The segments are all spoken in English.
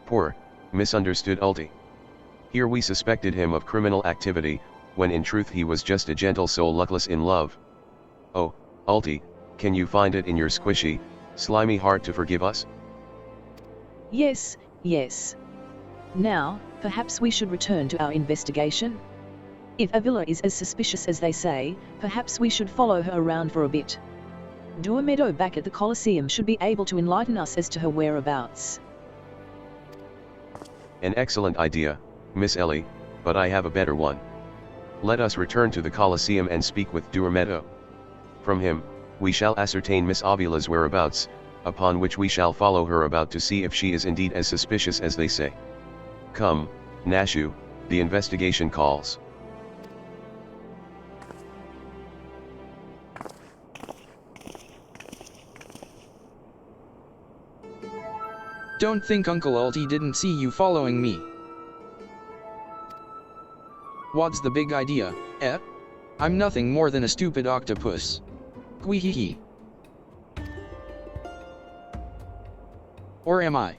Poor, misunderstood Ulti. Here we suspected him of criminal activity, when in truth he was just a gentle soul luckless in love. Oh, Ulti, can you find it in your squishy, slimy heart to forgive us? Yes, yes. Now, perhaps we should return to our investigation? If Avila is as suspicious as they say, perhaps we should follow her around for a bit. Duomedo back at the Coliseum should be able to enlighten us as to her whereabouts. An excellent idea, Miss Ellie, but I have a better one. Let us return to the Coliseum and speak with Duomedo. From him, we shall ascertain Miss Avila's whereabouts, upon which we shall follow her about to see if she is indeed as suspicious as they say. Come, Nashu, the investigation calls. Don't think Uncle Ulti didn't see you following me. What's the big idea, eh? I'm nothing more than a stupid octopus. Gweehee. Or am I?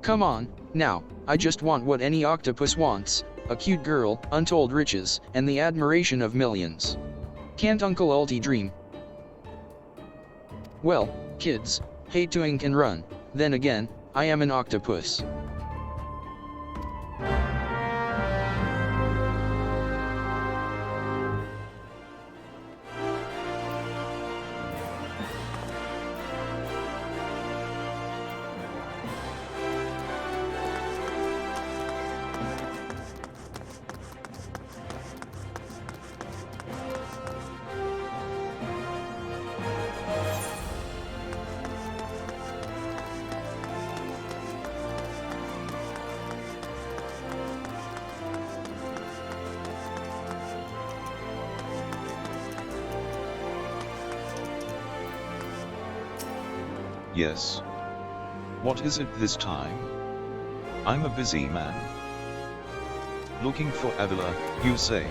Come on, now, I just want what any octopus wants, a cute girl, untold riches, and the admiration of millions. Can't Uncle Ulti dream? Well, kids, hate to ink and run, then again, I am an octopus. Yes. What is it this time? I'm a busy man. Looking for Avila, you say?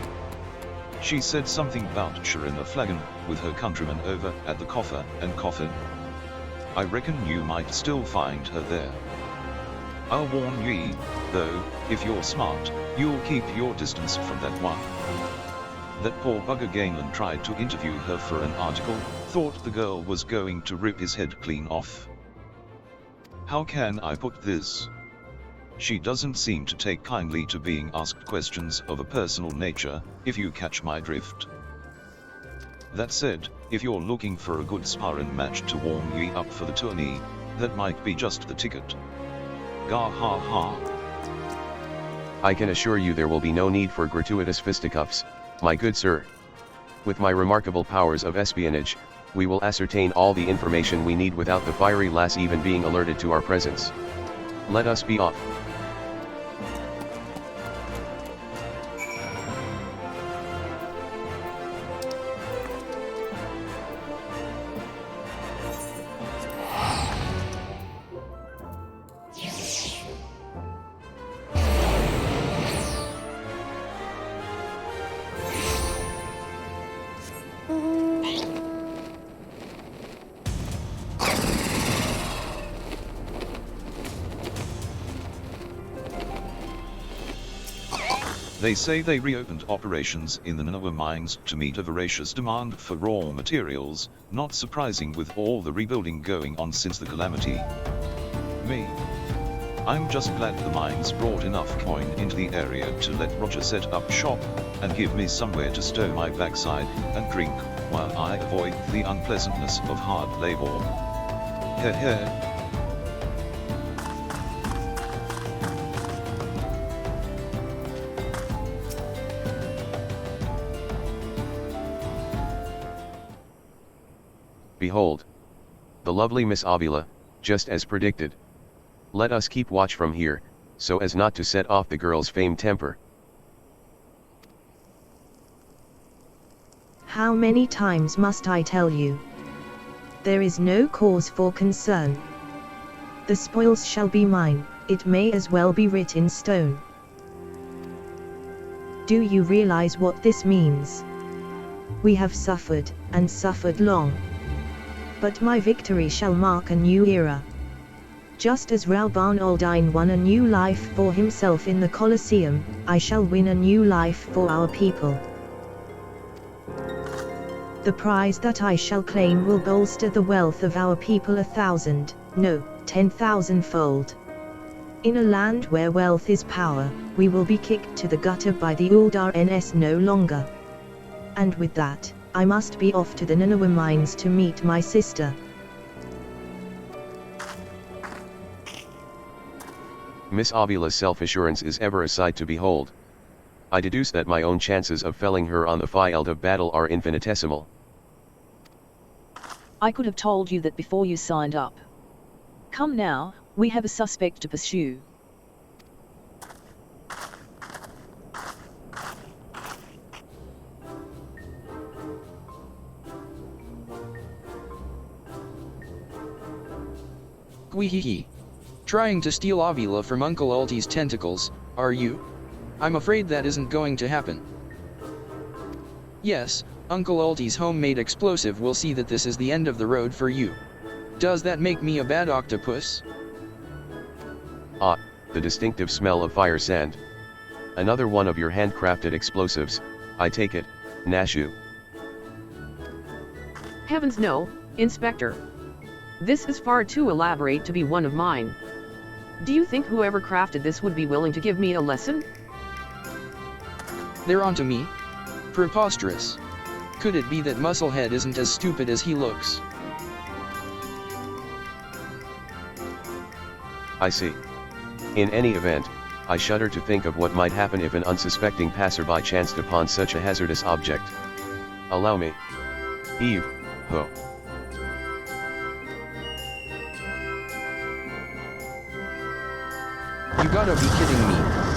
She said something about sharing a flagon with her countrymen over at the coffer and coffin. I reckon you might still find her there. I'll warn ye, though, if you're smart, you'll keep your distance from that one. That poor bugger Gainland tried to interview her for an article, thought the girl was going to rip his head clean off. How can I put this? She doesn't seem to take kindly to being asked questions of a personal nature, if you catch my drift. That said, if you're looking for a good sparring match to warm ye up for the tourney, that might be just the ticket. Gah ha ha. I can assure you there will be no need for gratuitous fisticuffs, my good sir. With my remarkable powers of espionage, we will ascertain all the information we need without the fiery lass even being alerted to our presence. Let us be off. They say they reopened operations in the Nanawa mines to meet a voracious demand for raw materials, not surprising with all the rebuilding going on since the calamity. Me. I'm just glad the mines brought enough coin into the area to let Roger set up shop, and give me somewhere to stow my backside and drink, while I avoid the unpleasantness of hard labor. Heh. Behold, the lovely Miss Avila, just as predicted. Let us keep watch from here, so as not to set off the girl's famed temper. How many times must I tell you? There is no cause for concern. The spoils shall be mine, it may as well be writ in stone. Do you realize what this means? We have suffered, and suffered long. But my victory shall mark a new era. Just as Ralban Aldine won a new life for himself in the Coliseum, I shall win a new life for our people. The prize that I shall claim will bolster the wealth of our people 1,000, no, 10,000-fold. In a land where wealth is power, we will be kicked to the gutter by the Ultros no longer. And with that, I must be off to the Nanawa mines to meet my sister. Miss Avila's self-assurance is ever a sight to behold. I deduce that my own chances of felling her on the field of battle are infinitesimal. I could have told you that before you signed up. Come now, we have a suspect to pursue. Gweehehe. Trying to steal Avila from Uncle Ulti's tentacles, are you? I'm afraid that isn't going to happen. Yes, Uncle Ulti's homemade explosive will see that this is the end of the road for you. Does that make me a bad octopus? Ah, the distinctive smell of fire sand. Another one of your handcrafted explosives, I take it, Nashu. Heavens no, Inspector. This is far too elaborate to be one of mine. Do you think whoever crafted this would be willing to give me a lesson? They're onto me? Preposterous. Could it be that Musclehead isn't as stupid as he looks? I see. In any event, I shudder to think of what might happen if an unsuspecting passerby chanced upon such a hazardous object. Allow me. Eve, ho. You gotta be kidding me.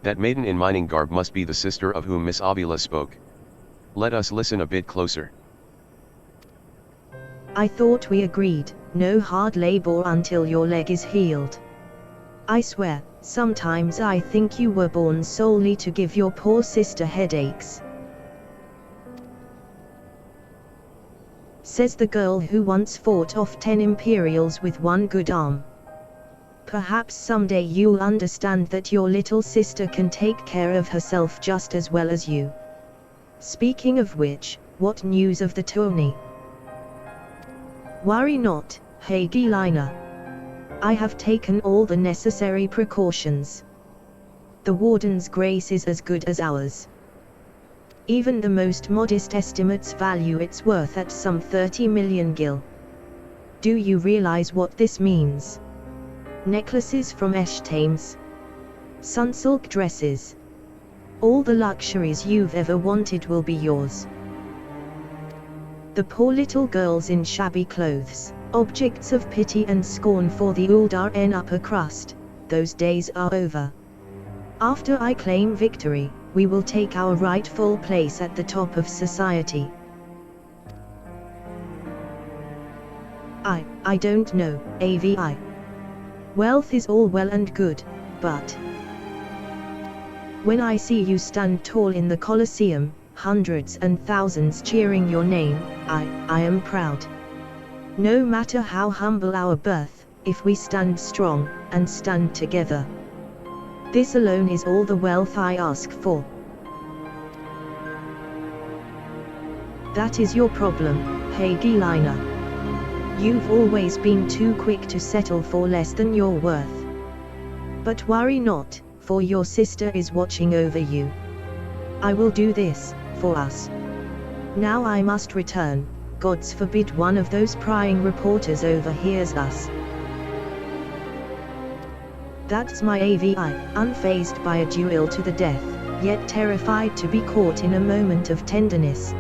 That maiden in mining garb must be the sister of whom Miss Avila spoke. Let us listen a bit closer. I thought we agreed, no hard labor until your leg is healed. I swear, sometimes I think you were born solely to give your poor sister headaches. Says the girl who once fought off 10 Imperials with one good arm. Perhaps someday you'll understand that your little sister can take care of herself just as well as you. Speaking of which, what news of the tourney? Worry not, Heya. I have taken all the necessary precautions. The Warden's grace is as good as ours. Even the most modest estimates value its worth at some 30 million gil. Do you realize what this means? Necklaces from Eshtames, sunsilk dresses. All the luxuries you've ever wanted will be yours. The poor little girls in shabby clothes, objects of pity and scorn for the Ultron upper crust, those days are over. After I claim victory, we will take our rightful place at the top of society. I don't know, Avi. Wealth is all well and good, but when I see you stand tall in the Coliseum, hundreds and thousands cheering your name, I am proud. No matter how humble our birth, if we stand strong, and stand together. This alone is all the wealth I ask for. That is your problem, Heya. You've always been too quick to settle for less than you're worth. But worry not, for your sister is watching over you. I will do this, for us. Now I must return, gods forbid one of those prying reporters overhears us. That's my Avi, unfazed by a duel to the death, yet terrified to be caught in a moment of tenderness.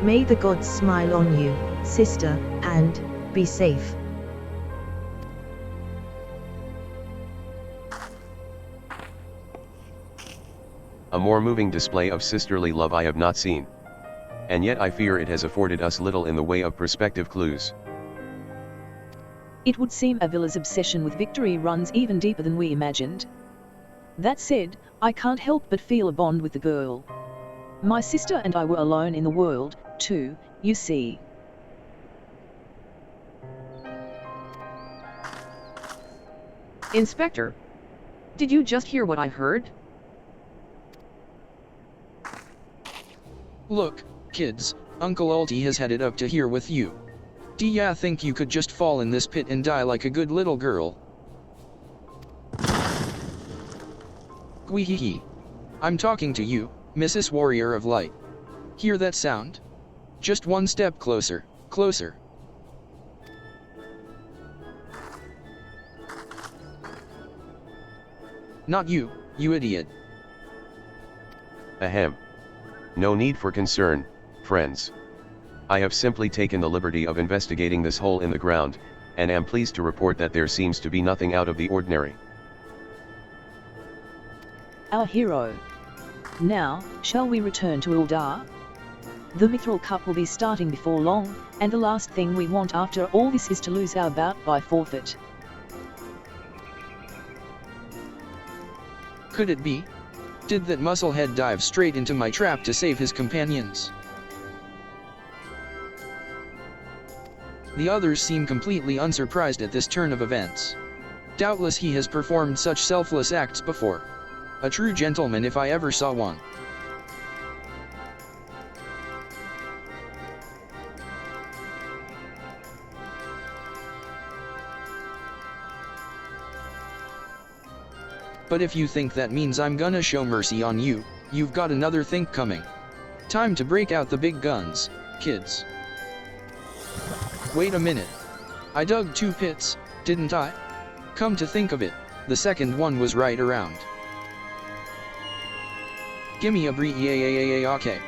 May the gods smile on you, sister, and be safe. A more moving display of sisterly love I have not seen. And yet I fear it has afforded us little in the way of perspective clues. It would seem Avila's obsession with victory runs even deeper than we imagined. That said, I can't help but feel a bond with the girl. My sister and I were alone in the world, too, you see. Inspector, did you just hear what I heard? Look, kids, Uncle Ulti has headed up to here with you. Do ya think you could just fall in this pit and die like a good little girl? Gweehee. I'm talking to you, Mrs. Warrior of Light. Hear that sound? Just one step closer, closer. Not you, you idiot. Ahem. No need for concern, friends. I have simply taken the liberty of investigating this hole in the ground, and am pleased to report that there seems to be nothing out of the ordinary. Our hero. Now, shall we return to Uldar? The Mythril Cup will be starting before long, and the last thing we want after all this is to lose our bout by forfeit. Could it be? Did that musclehead dive straight into my trap to save his companions? The others seem completely unsurprised at this turn of events. Doubtless he has performed such selfless acts before. A true gentleman if I ever saw one. But if you think that means I'm gonna show mercy on you, you've got another think coming. Time to break out the big guns, kids. Wait a minute. I dug 2 pits, didn't I? Come to think of it, the second one was right around. Gimme a bree, okay.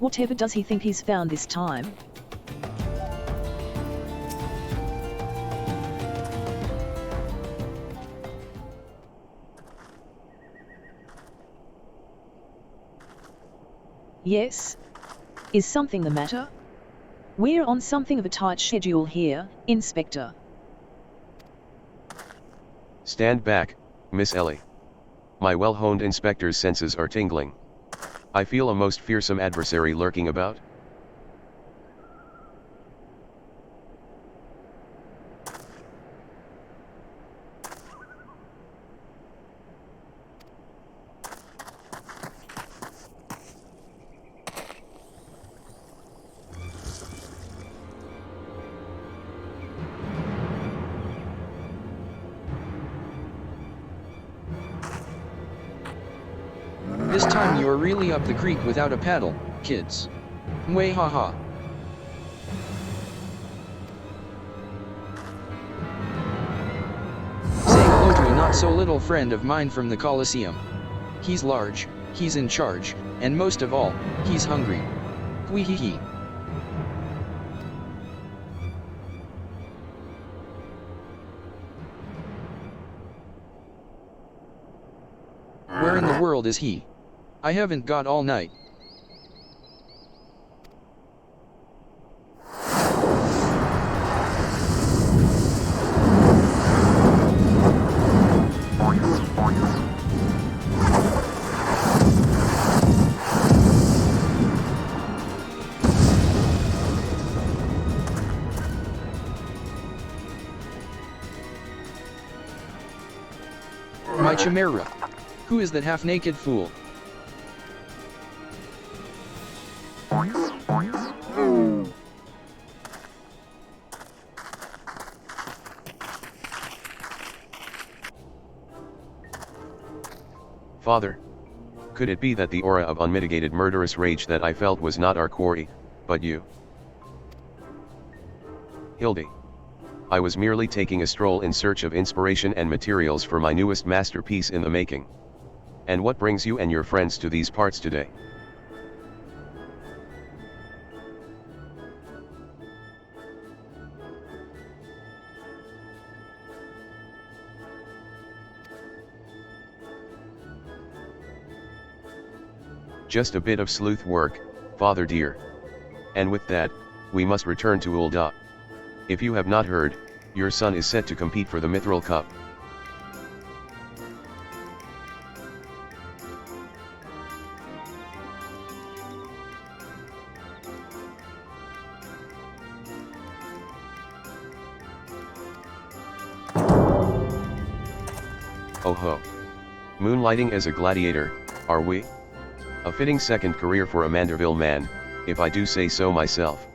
Whatever does he think he's found this time? Yes? Is something the matter? We're on something of a tight schedule here, Inspector. Stand back, Miss Ellie. My well-honed inspector's senses are tingling. I feel a most fearsome adversary lurking about. This time you're really up the creek without a paddle, kids. Way haha. not-so little friend of mine from the Coliseum. He's large, he's in charge, and most of all, he's hungry. Hee. Where in the world is he? I haven't got all night. My chimera. Who is that half-naked fool? Father, could it be that the aura of unmitigated murderous rage that I felt was not our quarry, but you? Hildy. I was merely taking a stroll in search of inspiration and materials for my newest masterpiece in the making. And what brings you and your friends to these parts today? Just a bit of sleuth work, Father dear. And with that, we must return to Ulda. If you have not heard, your son is set to compete for the Mythril Cup. Oh ho. Moonlighting as a gladiator, are we? A fitting second career for a Manderville man, if I do say so myself.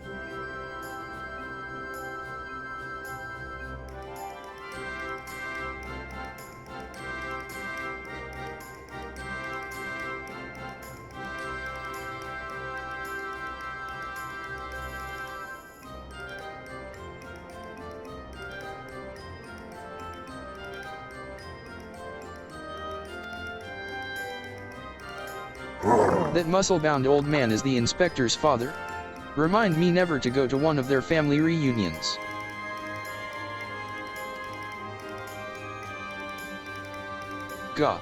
That muscle-bound old man is the inspector's father? Remind me never to go to one of their family reunions. Gah.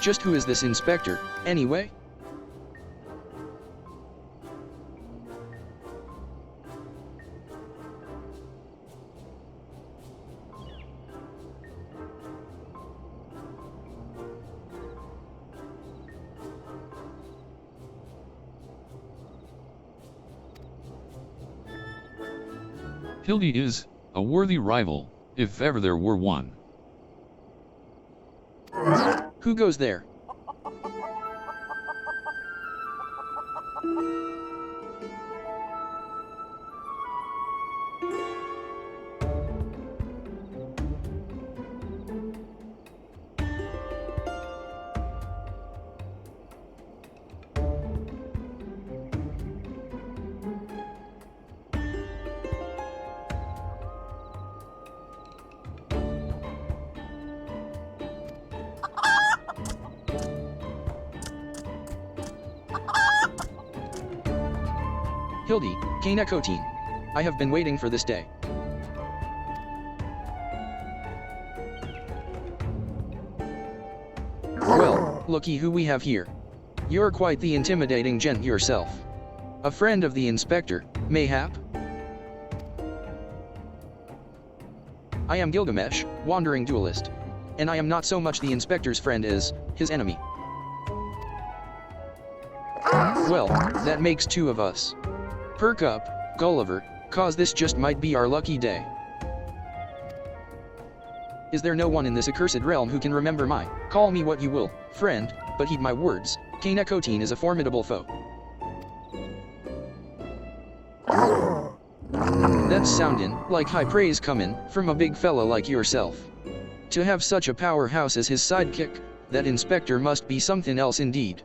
Just who is this inspector, anyway? Hildy is a worthy rival, if ever there were one. Who goes there? Hildy, Miqote. I have been waiting for this day. Well, looky who we have here. You're quite the intimidating gent yourself. A friend of the inspector, mayhap? I am Gilgamesh, wandering duelist. And I am not so much the inspector's friend as his enemy. Well, that makes two of us. Perk up, Gulliver, cause this just might be our lucky day. Is there no one in this accursed realm who can remember my, call me what you will, friend, but heed my words, Miqote is a formidable foe. That's soundin' like high praise comin' from a big fella like yourself. To have such a powerhouse as his sidekick, that inspector must be something else indeed.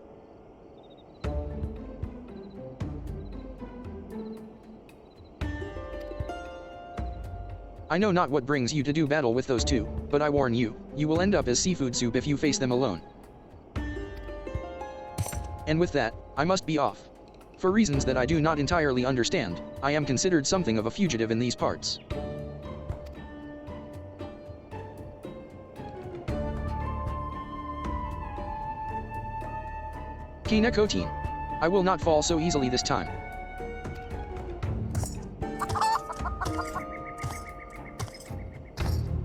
I know not what brings you to do battle with those two, but I warn you, you will end up as seafood soup if you face them alone. And with that, I must be off. For reasons that I do not entirely understand, I am considered something of a fugitive in these parts. Miqote, I will not fall so easily this time.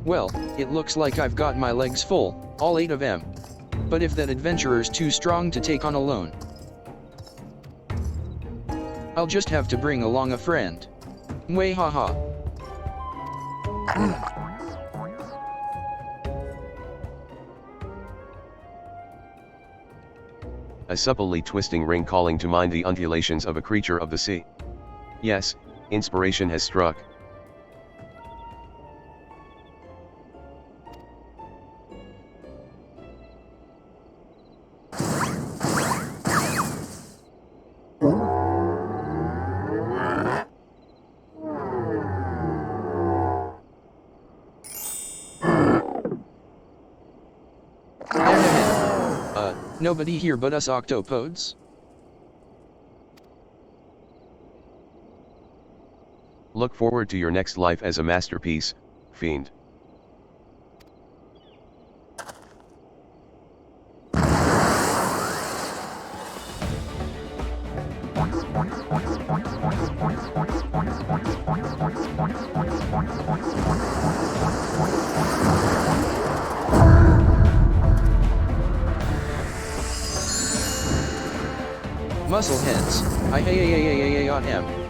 Well, it looks like I've got my legs full, all 8 of them. But if that adventurer's too strong to take on alone, I'll just have to bring along a friend. Mwah haha. A supplely twisting ring calling to mind the undulations of a creature of the sea. Yes, inspiration has struck. Nobody here but us octopodes? Look forward to your next life as a masterpiece, fiend. Muscleheads, I Heya on him.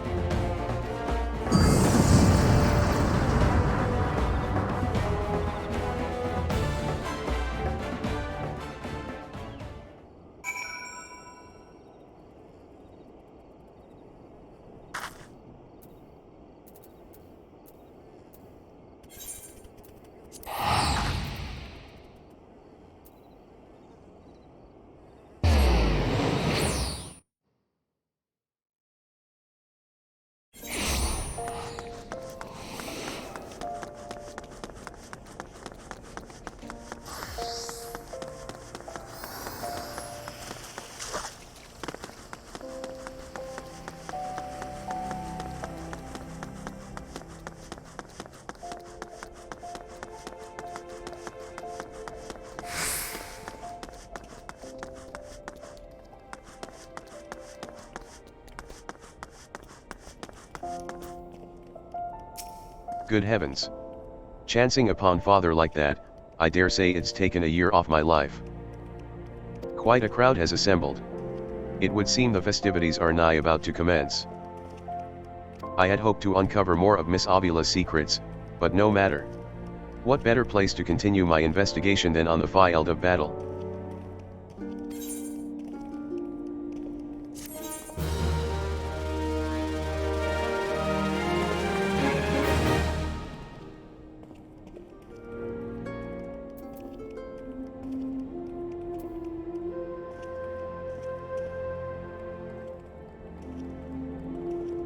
Good heavens. Chancing upon father like that, I dare say it's taken a year off my life. Quite a crowd has assembled. It would seem the festivities are nigh about to commence. I had hoped to uncover more of Miss Avila's secrets, but no matter. What better place to continue my investigation than on the field of battle?